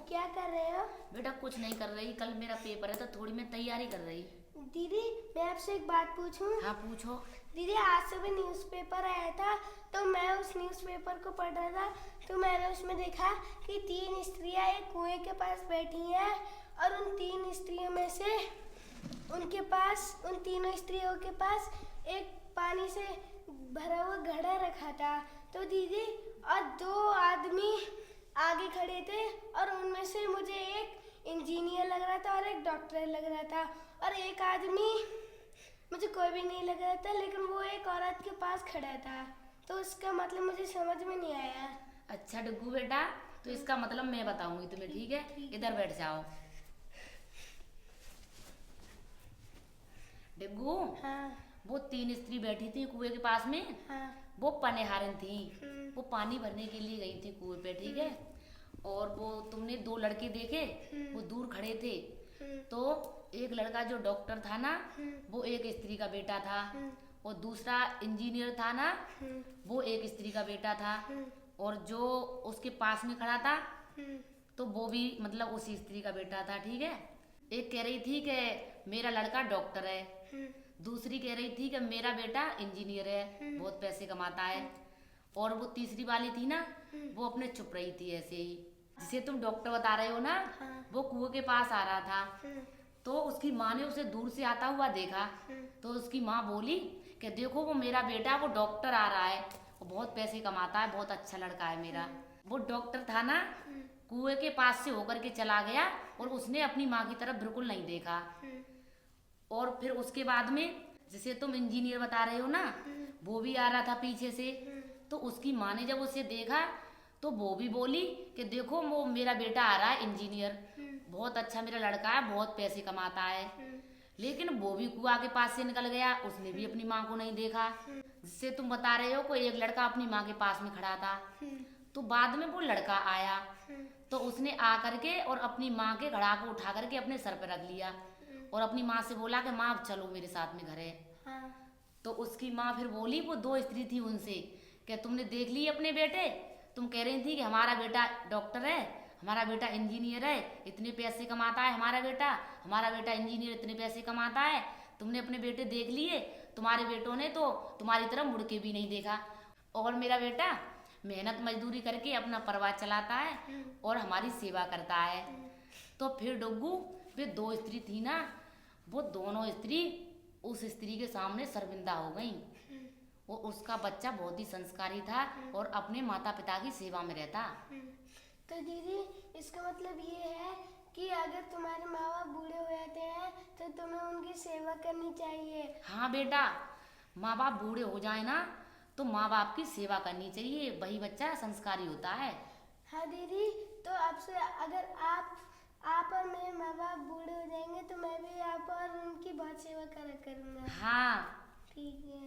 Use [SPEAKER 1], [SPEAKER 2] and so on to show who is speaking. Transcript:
[SPEAKER 1] क्या कर रहे हो?
[SPEAKER 2] बेटा कुछ नहीं कर रही, कल मेरा पेपर है तो थोड़ी मैं तैयारी कर रही।
[SPEAKER 1] दीदी मैं आपसे एक बात पूछूं?
[SPEAKER 2] हाँ पूछो।
[SPEAKER 1] दीदी आज सुबह न्यूज़पेपर आया था तो मैं उस न्यूज़पेपर को पढ़ रहा था तो मैंने उसमें देखा कि 3 स्त्रियां एक कुएं के पास बैठी हैं और उन 3 स्त्रियों में से उन तीनों स्त्रियों के पास एक पानी से भरा हुआ घड़ा रखा था। तो दीदी और 2 आदमी आगे खड़े थे और उनमें से मुझे एक इंजीनियर लग रहा था और एक डॉक्टर लग रहा था और एक आदमी मुझे कोई भी नहीं लग रहा था, लेकिन वो एक औरत के पास खड़ा था। तो उसका मतलब मुझे समझ में नहीं आया।
[SPEAKER 2] अच्छा डुग्गू बेटा, तो इसका मतलब मैं बताऊंगी तुम्हें, ठीक है? इधर बैठ जाओ। डुग्गू,
[SPEAKER 1] हाँ
[SPEAKER 2] वो 3 स्त्री बैठी थी कुएं के पास में।
[SPEAKER 1] हाँ
[SPEAKER 2] वो पनेहारन थी। वो पानी भरने के लिए गई थी कुएं पे, ठीक है? और वो तुमने 2 लड़के देखे, वो दूर खड़े थे। तो एक लड़का जो डॉक्टर था ना, वो एक स्त्री का बेटा था। और दूसरा इंजीनियर था ना, वो एक स्त्री का बेटा था। और जो उसके पास में खड़ा था तो वो भी मतलब उसी स्त्री का बेटा था, ठीक है? एक कह रही थी कि मेरा लड़का डॉक्टर है, दूसरी कह रही थी कि मेरा बेटा इंजीनियर है, बहुत पैसे कमाता है। और वो तीसरी वाली थी ना, वो अपने चुप रही थी ऐसे ही। जिसे तुम डॉक्टर बता रहे हो ना, वो कुएं के पास आ रहा था। तो उसकी माँ ने उसे दूर से आता हुआ देखा। तो उसकी माँ बोली कि देखो वो मेरा बेटा, वो डॉक्टर आ रहा है, वो बहुत पैसे कमाता है, बहुत अच्छा लड़का है मेरा। वो डॉक्टर था ना, कुएं के पास से होकर के चला गया और उसने अपनी माँ की तरफ बिल्कुल नहीं देखा। और फिर उसके बाद में जिसे तुम इंजीनियर बता रहे हो ना, वो भी आ रहा था पीछे से। तो उसकी माँ ने जब उसे देखा तो वो भी बोली कि देखो वो मेरा बेटा आ रहा है इंजीनियर, बहुत अच्छा मेरा लड़का है, बहुत पैसे कमाता है। लेकिन वो भी कुआं के पास से निकल गया, उसने भी अपनी माँ को नहीं देखा। जिससे तुम बता रहे हो कोई एक लड़का अपनी माँ के पास में खड़ा था। तो बाद में वो लड़का आया तो उसने आ करके और अपनी माँ के घड़ा को उठा करके अपने सर पर रख लिया और अपनी माँ से बोला कि माँ अब चलो मेरे साथ में घरे। तो उसकी माँ फिर बोली, वो 2 स्त्री थी उनसे, कि तुमने देख ली अपने बेटे, तुम कह रही थी कि हमारा बेटा डॉक्टर है, हमारा बेटा इंजीनियर है, इतने पैसे कमाता है हमारा बेटा इंजीनियर इतने पैसे कमाता है। तुमने अपने बेटे देख लिए, तुम्हारे बेटों ने तो तुम्हारी तरफ मुड़ के भी नहीं देखा। और मेरा बेटा मेहनत मजदूरी करके अपना परिवार चलाता है और हमारी सेवा करता है। तो फिर डुग्गू, वे 2 स्त्री थी ना, वो दोनों स्त्री उस स्त्री के सामने शर्मिंदा हो गई। और उसका बच्चा बहुत ही संस्कारी था और अपने माता पिता की सेवा में रहता।
[SPEAKER 1] तो दीदी इसका मतलब ये है कि अगर तुम्हारे माँ बाप बूढ़े हो जाते हैं तो तुम्हें उनकी सेवा करनी चाहिए।
[SPEAKER 2] हाँ बेटा, माँ बाप बूढ़े हो जाए ना तो माँ बाप की सेवा करनी चाहिए, वही बच्चा संस्कारी होता है।
[SPEAKER 1] हाँ दीदी, तो आपसे अगर आप और मेरे माँ बाप बूढ़े हो जाएंगे तो मैं भी आप और उनकी बहुत सेवा करा करूँगा।
[SPEAKER 2] हाँ
[SPEAKER 1] ठीक है।